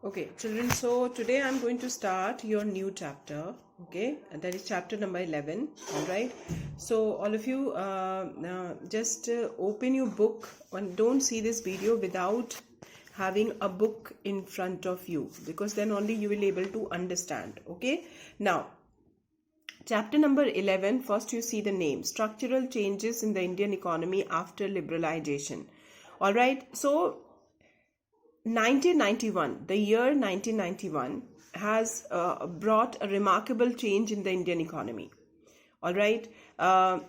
Okay, children, so today I'm going to start your new chapter, okay, and that is chapter number 11, all right. So, all of you just open your book and don't see this video without having a book in front of you, because then only you will be able to understand, okay. Now, chapter number 11, first you see the name, Structural Changes in the Indian Economy After Liberalization, all right. So, 1991, the year 1991 has brought a remarkable change in the Indian economy. All right.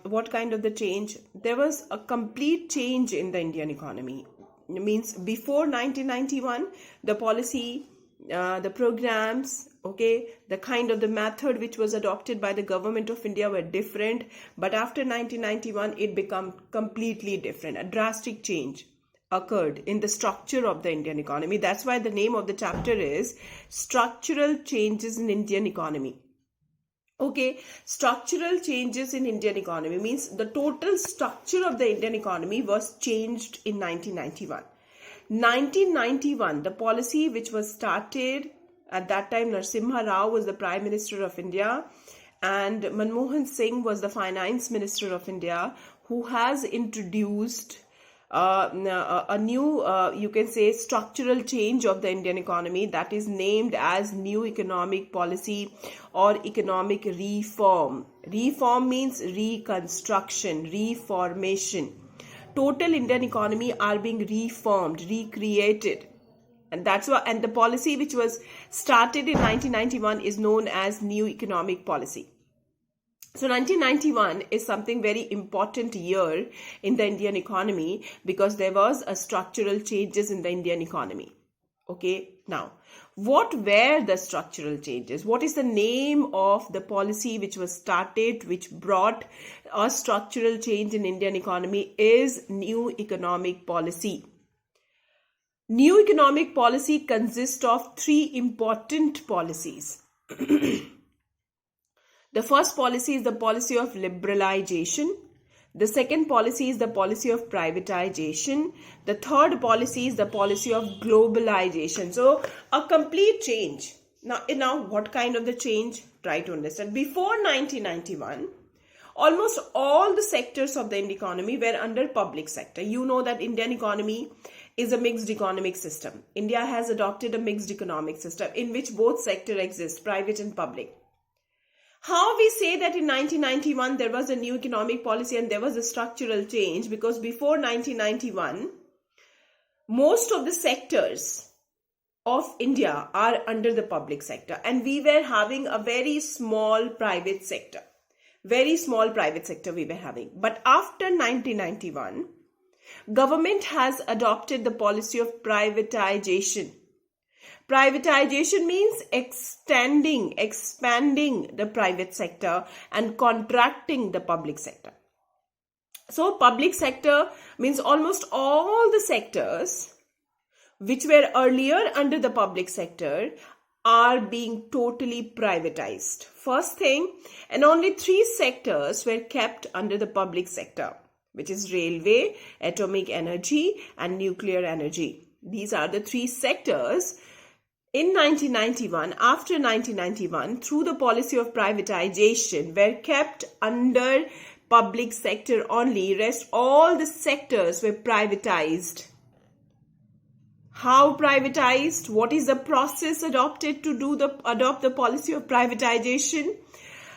What kind of the change? There was a complete change in the Indian economy. It means before 1991, the policy, the programs, okay, the kind of the method which was adopted by the government of India were different. But after 1991, it became completely different. A drastic change occurred in the structure of the Indian economy. That's why the name of the chapter is Structural Changes in Indian Economy. Okay, structural changes in Indian economy means the total structure of the Indian economy was changed in 1991. 1991, the policy which was started at that time, Narasimha Rao was the Prime Minister of India and Manmohan Singh was the Finance Minister of India, who has introduced a new, you can say, structural change of the Indian economy that is named as New Economic Policy or Economic Reform. Reform means reconstruction, reformation. Total Indian economy are being reformed, recreated. And that's why, and the policy which was started in 1991 is known as New Economic Policy. So 1991 is something very important year in the Indian economy because there was a structural changes in the Indian economy. Okay, now what were the structural changes? What is the name of the policy which was started, which brought a structural change in Indian economy is New Economic Policy. New Economic Policy consists of three important policies. The first policy is the policy of liberalization. The second policy is the policy of privatization. The third policy is the policy of globalization. So, a complete change. Now what kind of the change? Try to understand. Before 1991, almost all the sectors of the Indian economy were under public sector. You know that Indian economy is a mixed economic system. India has adopted a mixed economic system in which both sectors exist, private and public. How we say that in 1991 there was a new economic policy and there was a structural change? Because before 1991, most of the sectors of India are under the public sector and we were having a very small private sector. Very small private sector we were having. But after 1991, government has adopted the policy of privatization. Privatization means expanding the private sector and contracting the public sector. So public sector means almost all the sectors which were earlier under the public sector are being totally privatized. First thing, and only three sectors were kept under the public sector, which is railway, atomic energy and nuclear energy. These are the three sectors. In 1991, after 1991, through the policy of privatization, were kept under public sector only. Rest all the sectors were privatized. How privatized? What is the process adopted to adopt the policy of privatization?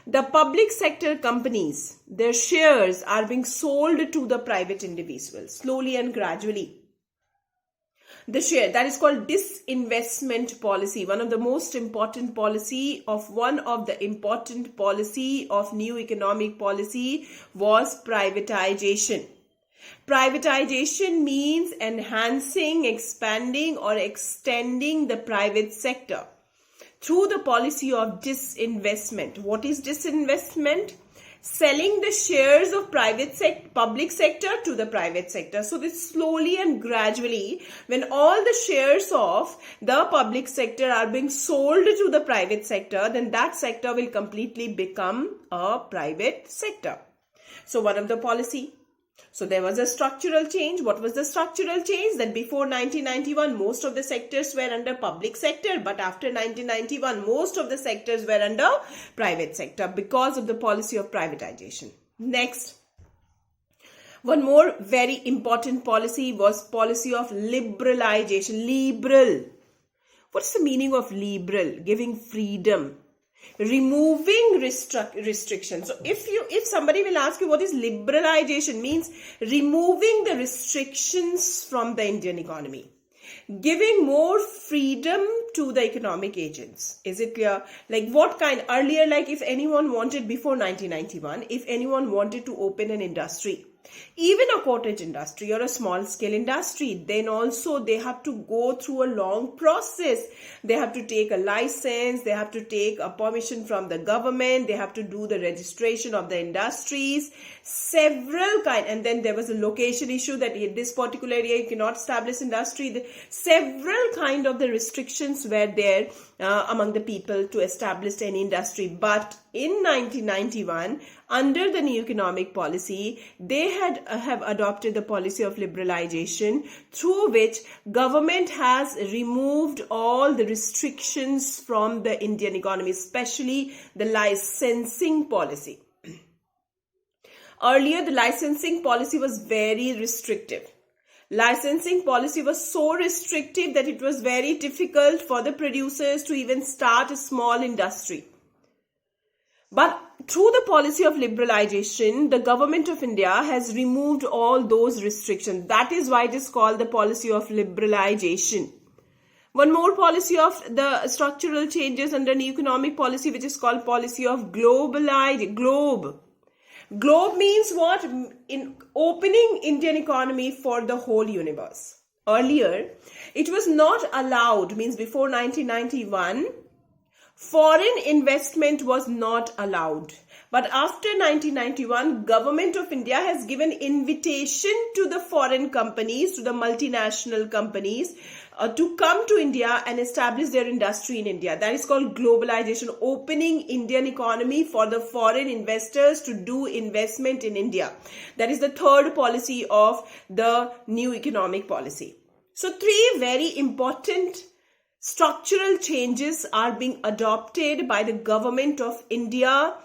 The public sector companies, their shares are being sold to the private individuals slowly and gradually. The share, that is called disinvestment policy. One of the most important policy of new economic policy was privatization. Privatization means enhancing, expanding or extending the private sector through the policy of disinvestment. What is disinvestment? Selling the shares of public sector to the private sector. So this slowly and gradually, when all the shares of the public sector are being sold to the private sector, then that sector will completely become a private sector. So one of the policy. So there was a structural change. What was the structural change? That before 1991, most of the sectors were under public sector, but after 1991, most of the sectors were under private sector because of the policy of privatization. Next, one more very important policy was policy of liberalization. Liberal. What's the meaning of liberal? Giving freedom, removing restrictions. So if somebody will ask you what is liberalization, means removing the restrictions from the Indian economy, giving more freedom to the economic agents. Is it clear? Like what kind? Earlier, like if anyone wanted, before 1991, if anyone wanted to open an industry, even a cottage industry or a small scale industry, then also they have to go through a long process. They have to take a license, they have to take a permission from the government, they have to do the registration of the industries, several kind. And then there was a location issue that in this particular area you cannot establish industry. Several kind of the restrictions were there among the people to establish an industry. But in 1991, under the new economic policy, they have adopted the policy of liberalization, through which government has removed all the restrictions from the Indian economy, especially the licensing policy. Earlier, the licensing policy was very restrictive. Licensing policy was so restrictive that it was very difficult for the producers to even start a small industry. But through the policy of liberalization, the government of India has removed all those restrictions. That is why it is called the policy of liberalization. One more policy of the structural changes under new economic policy, which is called policy of globalization. Globe means what? In opening Indian economy for the whole universe. Earlier, it was not allowed, means before 1991, foreign investment was not allowed. But after 1991, Government of India has given invitation to the foreign companies, to the multinational companies, to come to India and establish their industry in India. That is called globalization, opening Indian economy for the foreign investors to do investment in India. That is the third policy of the new economic policy. So three very important structural changes are being adopted by the government of India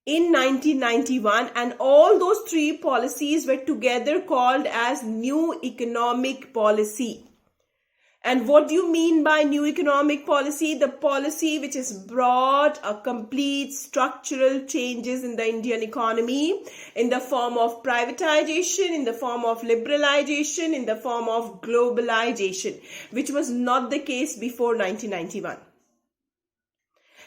in 1991, and all those three policies were together called as new economic policy. And what do you mean by new economic policy? The policy which has brought a complete structural changes in the Indian economy in the form of privatization, in the form of liberalization, in the form of globalization, which was not the case before 1991.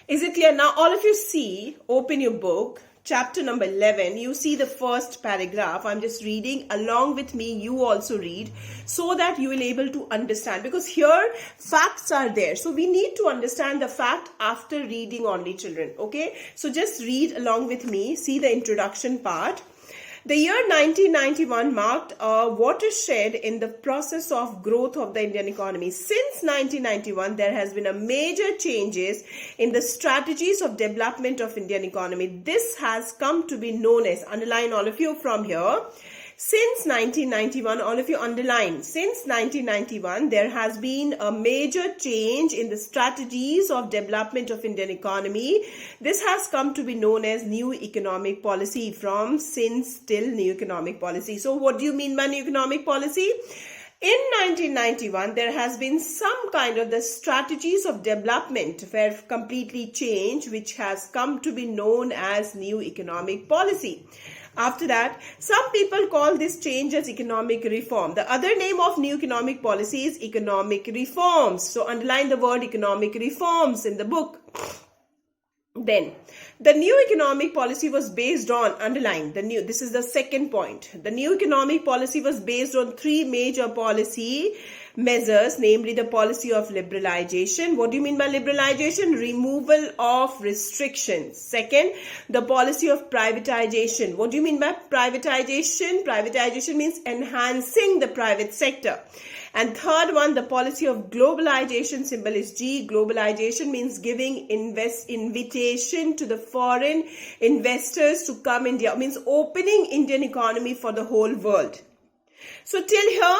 Is it clear? Now all of you see, open your book, chapter number 11, you see the first paragraph. I'm just reading along with me. You also read so that you will be able to understand, because here facts are there. So we need to understand the fact after reading only, children. Okay. So just read along with me. See the introduction part. The year 1991 marked a watershed in the process of growth of the Indian economy. Since 1991, there has been a major changes in the strategies of development of Indian economy. This has come to be known as, underline all of you from here, since 1991, all of you underline, since 1991, there has been a major change in the strategies of development of Indian economy. This has come to be known as new economic policy, from since till new economic policy. So what do you mean by new economic policy? In 1991, there has been some kind of the strategies of development were completely changed, which has come to be known as new economic policy. After that, some people call this change as economic reform. The other name of new economic policy is economic reforms. So underline the word economic reforms in the book. Then, the new economic policy was based on, underline, this is the second point. The new economic policy was based on three major policy measures, namely the policy of liberalization. What do you mean by liberalization? Removal of restrictions. Second, the policy of privatization. What do you mean by privatization? Privatization means enhancing the private sector. And third one, the policy of globalization, symbol is G. Globalization means giving invitation to the foreign investors to come India, means opening Indian economy for the whole world. So till here,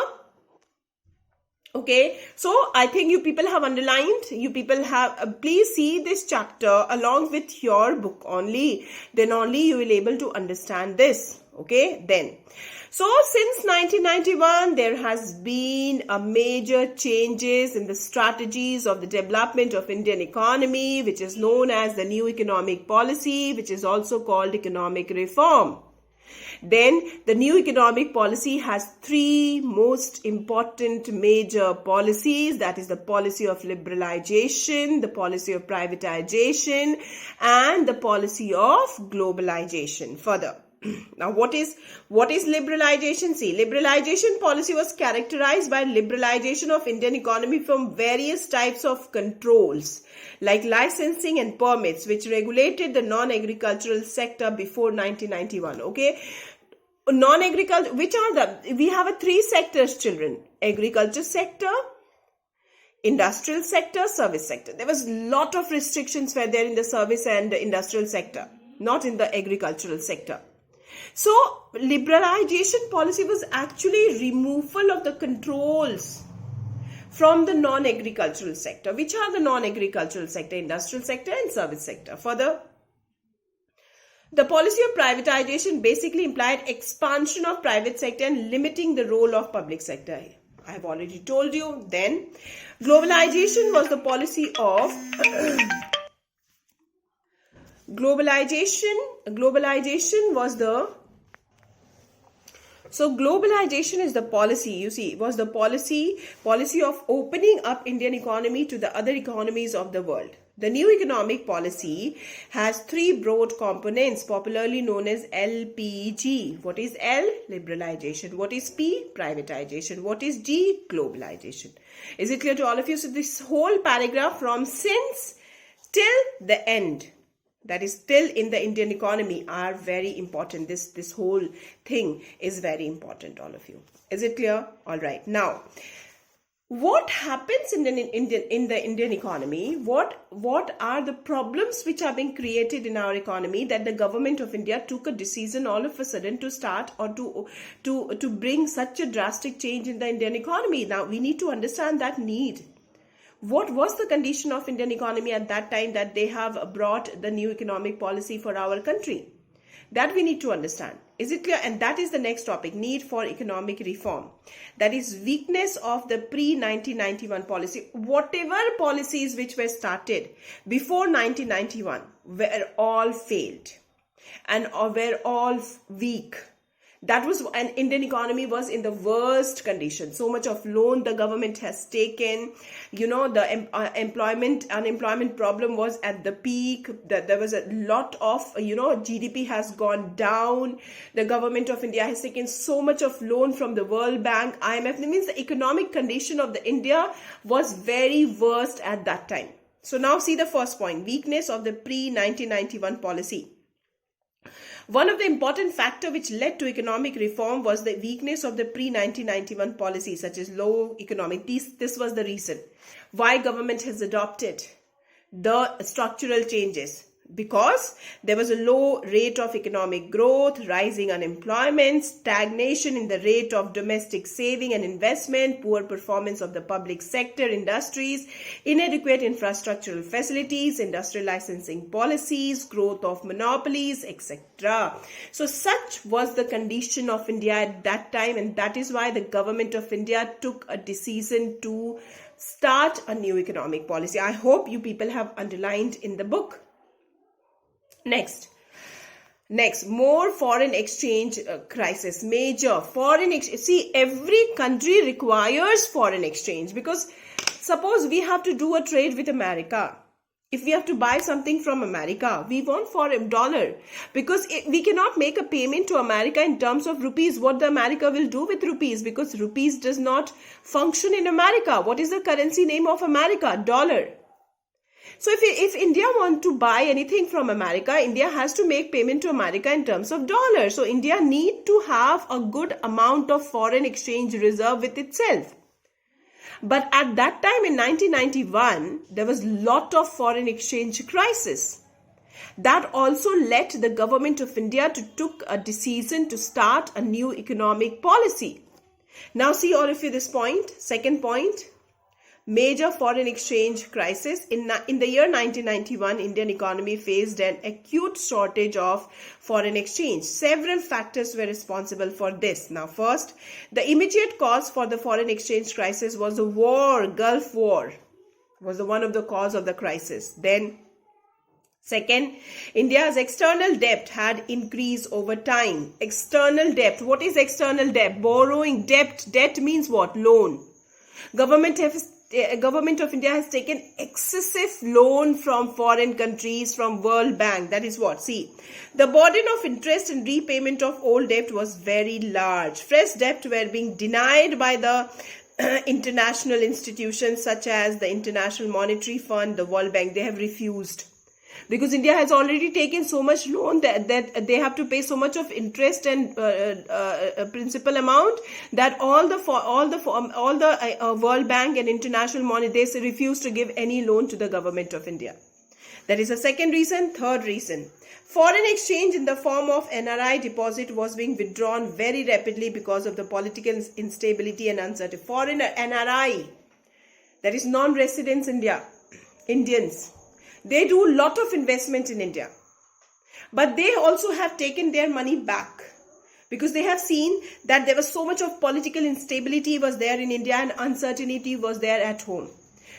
okay, so I think you people have underlined, you people have, please see this chapter along with your book only, then only you will able to understand this, okay, then. So since 1991, there has been a major changes in the strategies of the development of Indian economy, which is known as the new economic policy, which is also called economic reform. Then the new economic policy has three most important major policies, that is the policy of liberalization, the policy of privatization, and the policy of globalization. Further, now what is liberalization? See, liberalization policy was characterized by liberalization of Indian economy from various types of controls like licensing and permits, which regulated the non-agricultural sector before 1991. Okay, non-agriculture, which are the, we have three sectors, children: agriculture sector, industrial sector, service sector. There was a lot of restrictions were there in the service and the industrial sector, not in the agricultural sector. So liberalization policy was actually removal of the controls from the non-agricultural sector. Which are the non-agricultural sector? Industrial sector and service sector. Further, the policy of privatization basically implied expansion of private sector and limiting the role of public sector. I have already told you. Then globalization was the policy of globalization is the policy, you see, was the policy of opening up Indian economy to the other economies of the world. The new economic policy has three broad components, popularly known as LPG. What is L? Liberalization. What is P? Privatization. What is G? Globalization. Is it clear to all of you? So this whole paragraph from since till the end, that is still in the Indian economy, are very important. This whole thing is very important, all of you. Is it clear? All right. Now, what happens in the Indian economy? What are the problems which are being created in our economy that the government of India took a decision all of a sudden to start or to bring such a drastic change in the Indian economy? Now we need to understand that need. What was the condition of Indian economy at that time that they have brought the new economic policy for our country? That we need to understand. Is it clear? And that is the next topic, need for economic reform. That is weakness of the pre-1991 policy. Whatever policies which were started before 1991 were all failed and were all weak. That was, and Indian economy was in the worst condition. So much of loan the government has taken. You know, the unemployment problem was at the peak. There was a lot of, GDP has gone down. The government of India has taken so much of loan from the World Bank, IMF. That means the economic condition of the India was very worst at that time. So now see the first point, weakness of the pre-1991 policy. One of the important factors which led to economic reform was the weakness of the pre-1991 policy, such as low economic. This was the reason why government has adopted the structural changes, because there was a low rate of economic growth, rising unemployment, stagnation in the rate of domestic saving and investment, poor performance of the public sector industries, inadequate infrastructural facilities, industrial licensing policies, growth of monopolies, etc. So such was the condition of India at that time, and that is why the government of India took a decision to start a new economic policy. I hope you people have underlined in the book. Next, more foreign exchange crisis, major foreign exchange. See, every country requires foreign exchange, because suppose we have to do a trade with America. If we have to buy something from America, we want foreign dollar, because we cannot make a payment to America in terms of rupees. What the America will do with rupees, because rupees does not function in America. What is the currency name of America? Dollar. So if India want to buy anything from America, India has to make payment to America in terms of dollar. So India need to have a good amount of foreign exchange reserve with itself. But at that time in 1991, there was lot of foreign exchange crisis. That also led the government of India to took a decision to start a new economic policy. Now see all of you this point. Second point, major foreign exchange crisis. In the year 1991, Indian economy faced an acute shortage of foreign exchange. Several factors were responsible for this. Now first, the immediate cause for the foreign exchange crisis was the war. Gulf War was one of the cause of the crisis. Then second, India's external debt had increased over time. External debt. What is external debt? Borrowing. Debt means what? Loan. Government of India has taken excessive loan from foreign countries, from World Bank. That is what? See, the burden of interest and repayment of old debt was very large. Fresh debt were being denied by the international institutions such as the International Monetary Fund, the World Bank. They have refused. Because India has already taken so much loan that they have to pay so much of interest and principal amount that all the World Bank and International Money, they refuse to give any loan to the government of India. That is the second reason. Third reason, foreign exchange in the form of NRI deposit was being withdrawn very rapidly because of the political instability and uncertainty. Foreigner NRI, that is non-residents Indians. They do a lot of investment in India, but they also have taken their money back because they have seen that there was so much of political instability was there in India and uncertainty was there at home.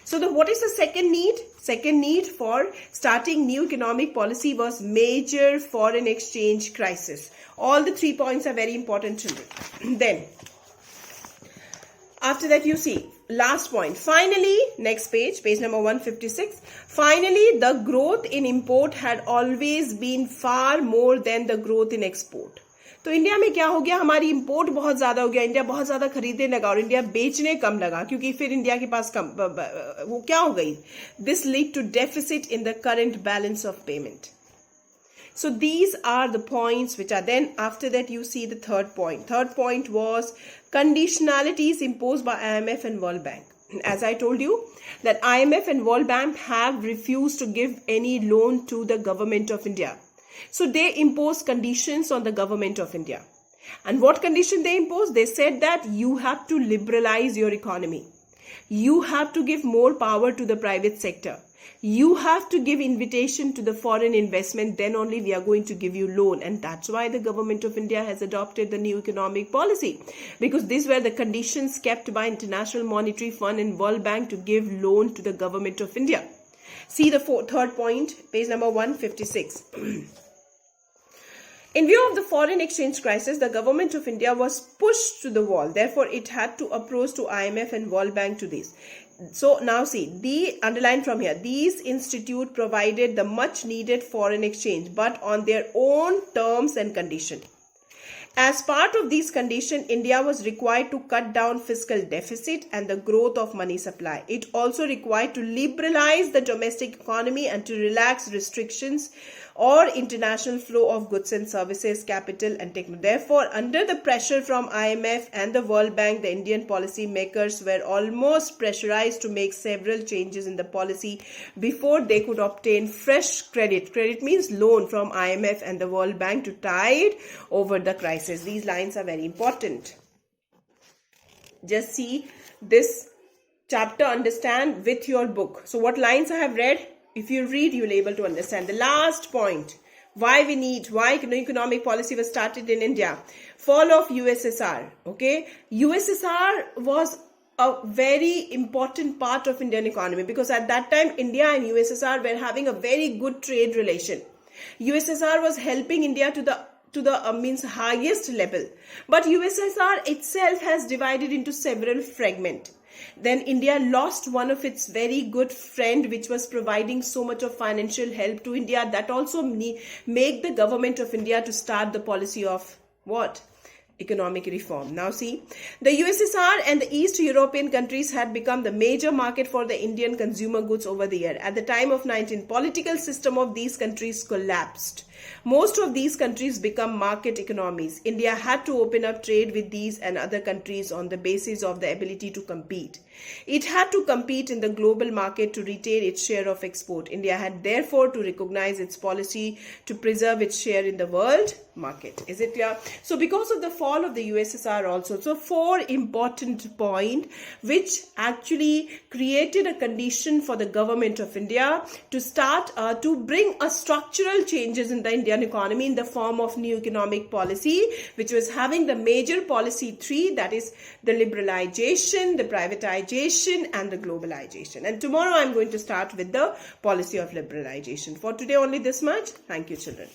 So what is the second need? Second need for starting new economic policy was major foreign exchange crisis. All the 3 points are very important, children. Then after that, you see, last point. Finally, next page number 156. Finally, the growth in import had always been far more than the growth in export. तो India में क्या हो गया, हमारी import बहुत ज्यादा हो गया, इंडिया बहुत ज्यादा खरीदने लगा और इंडिया बेचने कम लगा, क्योंकि फिर इंडिया के पास कम वो क्या हो गई, this lead to deficit in the current balance of payment. So these are the points which are then after that you see the third point. Third point was conditionalities imposed by IMF and World Bank. As I told you that IMF and World Bank have refused to give any loan to the government of India. So they imposed conditions on the government of India. And what condition they imposed? They said that you have to liberalize your economy. You have to give more power to the private sector. You have to give invitation to the foreign investment, then only we are going to give you loan. And that's why the government of India has adopted the new economic policy, because these were the conditions kept by International Monetary Fund and World Bank to give loan to the government of India. See the third point, page number 156. In view of the foreign exchange crisis, the government of India was pushed to the wall. Therefore, it had to approach to IMF and World Bank to this. So now see, the underline from here, these institutes provided the much needed foreign exchange, but on their own terms and condition. As part of these conditions, India was required to cut down fiscal deficit and the growth of money supply. It also required to liberalize the domestic economy and to relax restrictions or international flow of goods and services, capital and technology. Therefore, under the pressure from IMF and the World Bank, the Indian policy makers were almost pressurized to make several changes in the policy before they could obtain fresh credit. Credit means loan from IMF and the World Bank to tide over the crisis. These lines are very important. Just see this chapter, understand with your book. So what lines I have read? If you read, you'll be able to understand. The last point, why economic policy was started in India. Fall of USSR. Okay, USSR was a very important part of Indian economy because at that time India and USSR were having a very good trade relation. USSR was helping India to the highest level, but USSR itself has divided into several fragments. Then India lost one of its very good friend, which was providing so much of financial help to India. That also make the government of India to start the policy of what? Economic reform. Now see, the USSR and the East European countries had become the major market for the Indian consumer goods over the year. At the time of 19, political system of these countries collapsed. Most of these countries become market economies. India had to open up trade with these and other countries on the basis of the ability to compete. It had to compete in the global market to retain its share of export. India had therefore to recognize its policy to preserve its share in the world market. Is it clear? So because of the fall of the USSR also, so 4 important points which actually created a condition for the government of India to start to bring a structural changes in the Indian economy in the form of new economic policy, which was having the major policy 3, that is the liberalization, the privatization and the globalization. And tomorrow I'm going to start with the policy of liberalization. For today only this much. Thank you, children.